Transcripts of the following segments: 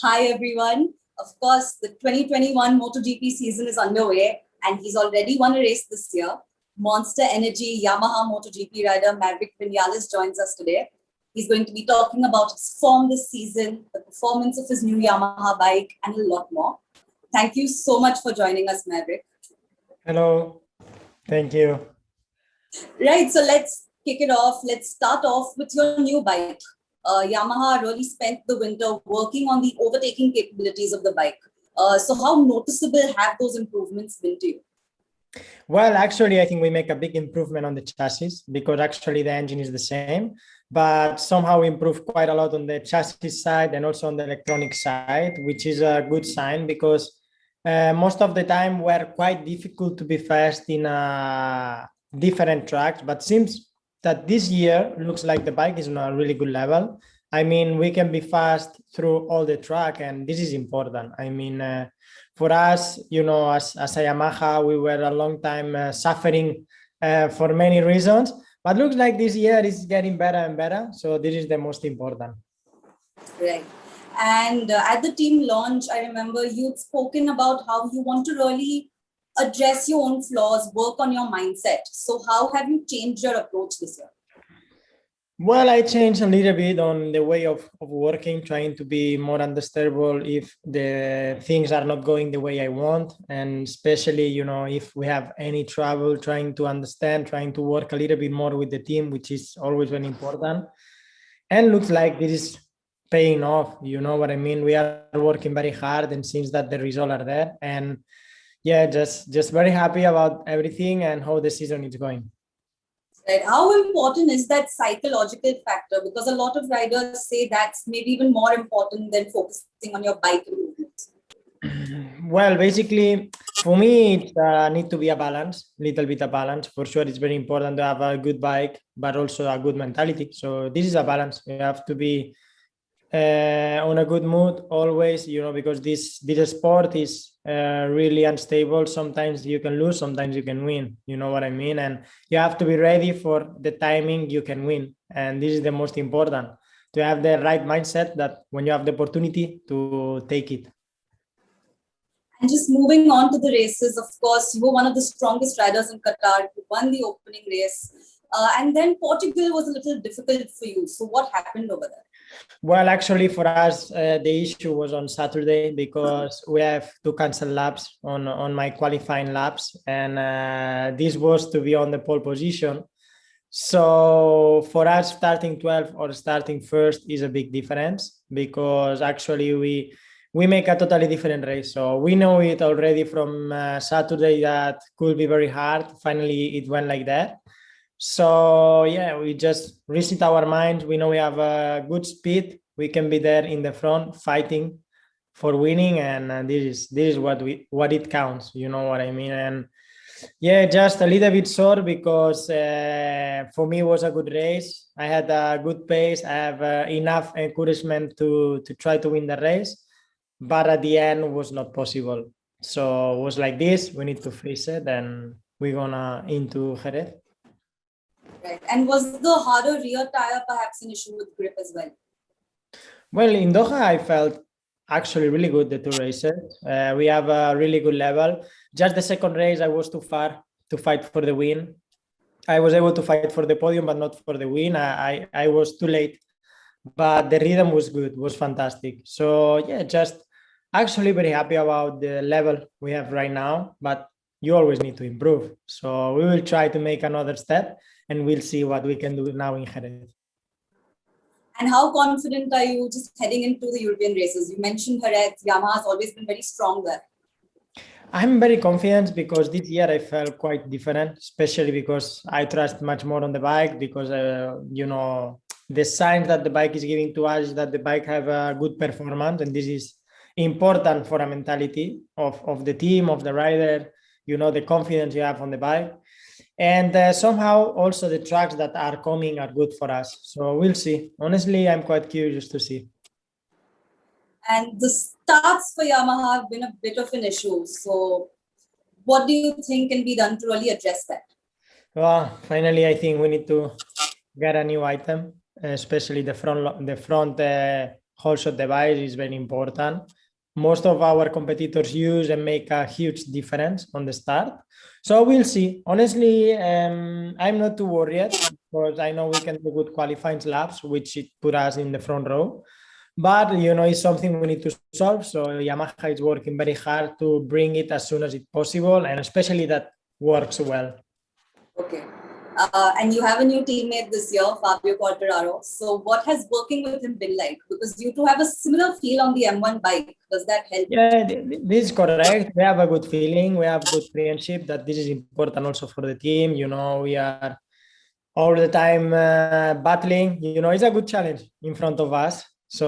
Hi everyone. Of course, the 2021 MotoGP season is underway and he's already won a race this year. Monster Energy Yamaha MotoGP rider Maverick Viñales joins us today. He's going to be talking about his form this season, the performance of his new Yamaha bike, and a lot more. Thank you so much for joining us, Maverick. Hello. Thank you. Right, so let's kick it off. Let's start off with your new bike. Yamaha really spent the winter working on the overtaking capabilities of the bike. So how noticeable have those improvements been to you? Well, actually, I think we make a big improvement on the chassis because actually the engine is the same, but somehow we improve quite a lot on the chassis side and also on the electronic side, which is a good sign because most of the time we're quite difficult to be fast in different tracks, but seems that this year looks like the bike is on a really good level. I mean, we can be fast through all the track, and this is important. I mean, for us, as a Yamaha, we were a long time suffering for many reasons, but looks like this year is getting better and better. So this is the most important. Right. And at the team launch, I remember you'd spoken about how you want to really address your own flaws, work on your mindset. So how have you changed your approach this year? Well, I changed a little bit on the way of working, trying to be more understandable if the things are not going the way I want. And especially, if we have any trouble, trying to understand, trying to work a little bit more with the team, which is always very important. And looks like this is paying off. You know what I mean? We are working very hard and seems that the results are there. And yeah, just very happy about everything and how the season is going. Right. How important is that psychological factor? Because a lot of riders say that's maybe even more important than focusing on your bike improvements. Well, basically, for me, it need to be a balance, little bit of balance. For sure, it's very important to have a good bike, but also a good mentality. So this is a balance. You have to be on a good mood always, because this sport is really unstable. Sometimes you can lose, sometimes you can win. You know what I mean? And you have to be ready for the timing you can win. And this is the most important, to have the right mindset that when you have the opportunity to take it. And just moving on to the races, of course, you were one of the strongest riders in Qatar. You won the opening race. And then Portugal was a little difficult for you. So what happened over there? Well, actually, for us, the issue was on Saturday because we have to cancel laps on my qualifying laps. And this was to be on the pole position. So for us, starting 12th or starting first is a big difference because actually we make a totally different race. So we know it already from Saturday that could be very hard. Finally, it went like that. So yeah, we just reset our minds. We know we have a good speed. We can be there in the front fighting for winning, and this is what it counts. You know what I mean? And yeah, just a little bit sore because for me it was a good race. I had a good pace. I have enough encouragement to try to win the race, but at the end it was not possible. So it was like this. We need to face it, and we're gonna into Jerez. Right. And was the harder rear tire perhaps an issue with grip as well? Well, in Doha, I felt actually really good the two races. We have a really good level. Just the second race, I was too far to fight for the win. I was able to fight for the podium, but not for the win. I was too late, but the rhythm was good, was fantastic. So yeah, just actually very happy about the level we have right now, but you always need to improve. So we will try to make another step and we'll see what we can do now in Jerez. And how confident are you just heading into the European races? You mentioned Jerez, Yamaha has always been very strong there. I'm very confident because this year I felt quite different, especially because I trust much more on the bike because, the signs that the bike is giving to us is that the bike have a good performance. And this is important for a mentality of the team, of the rider, the confidence you have on the bike. And somehow also the tracks that are coming are good for us. So we'll see. Honestly, I'm quite curious to see. And the starts for Yamaha have been a bit of an issue. So what do you think can be done to really address that? Well, finally, I think we need to get a new item, especially the front whole shot device is very important. Most of our competitors use and make a huge difference on the start. So we'll see. Honestly, I'm not too worried because I know we can do good qualifying laps, which it put us in the front row. But, it's something we need to solve. So Yamaha is working very hard to bring it as soon as it's possible, and especially that works well. Okay. And you have a new teammate this year, Fabio Quartararo. So what has working with him been like? Because you two have a similar feel on the M1 bike. Does that help? Yeah, this is correct. We have a good feeling. We have good friendship. That this is important also for the team. We are all the time battling. It's a good challenge in front of us. So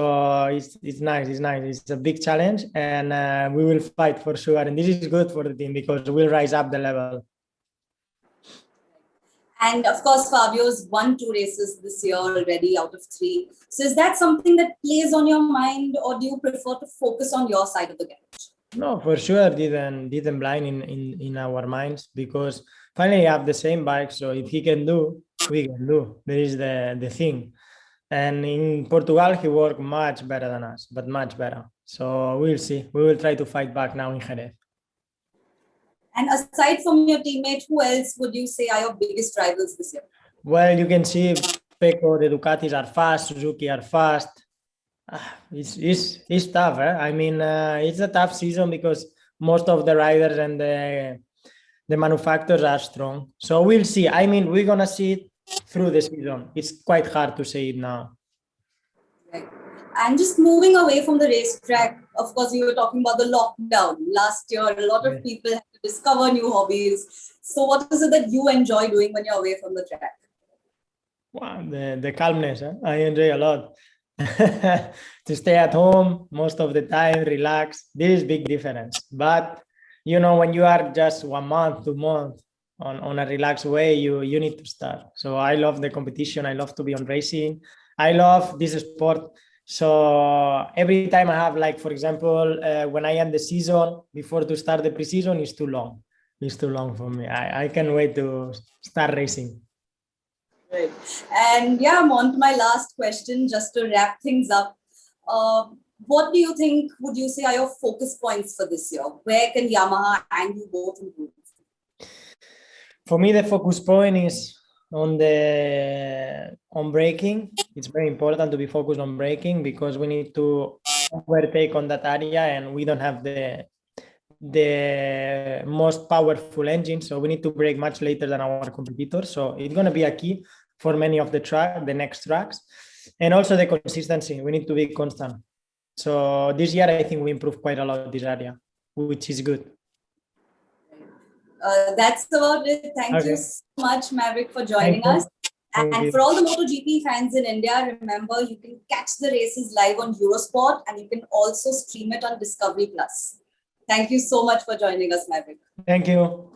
it's nice. It's nice. It's a big challenge, and we will fight for sure. And this is good for the team because we'll rise up the level. And of course, Fabio's won 2 races this year already out of 3. So is that something that plays on your mind, or do you prefer to focus on your side of the garage? No, for sure didn't blind in our minds, because finally we have the same bike. So if he can do, we can do. There is the thing. And in Portugal, he worked much better than us, but much better. So we'll see. We will try to fight back now in Jerez. And aside from your teammate, who else would you say are your biggest rivals this year? Well, you can see Pecco, the Ducatis are fast, Suzuki are fast. It's tough. I mean, it's a tough season because most of the riders and the manufacturers are strong. So we'll see. I mean, we're going to see it through the season. It's quite hard to say it now. Right. And just moving away from the racetrack, of course, you were talking about the lockdown. Last year, a lot of people had to discover new hobbies. So what is it that you enjoy doing when you're away from the track? Wow, the calmness. I enjoy a lot. To stay at home most of the time, relax. This is big difference. But, when you are just 1 month, 2 months on a relaxed way, you need to start. So I love the competition. I love to be on racing. I love this sport. So every time I have, like, for example, when I end the season, before to start the preseason, it's too long. It's too long for me. I can't wait to start racing. Right. And yeah, I'm on to my last question, just to wrap things up. What do you think, would you say, are your focus points for this year? Where can Yamaha and you both improve? For me, the focus point is on braking. It's very important to be focused on braking because we need to overtake on that area, and we don't have the most powerful engine, so we need to brake much later than our competitors. So it's going to be a key for many of the next tracks, and also the consistency. We need to be constant. So this year, I think we improved quite a lot in this area, which is good. That's about it. Thank you so much, Maverick, for joining us. And for all the MotoGP fans in India, remember, you can catch the races live on Eurosport, and you can also stream it on Discovery Plus. Thank you so much for joining us, Maverick. Thank you.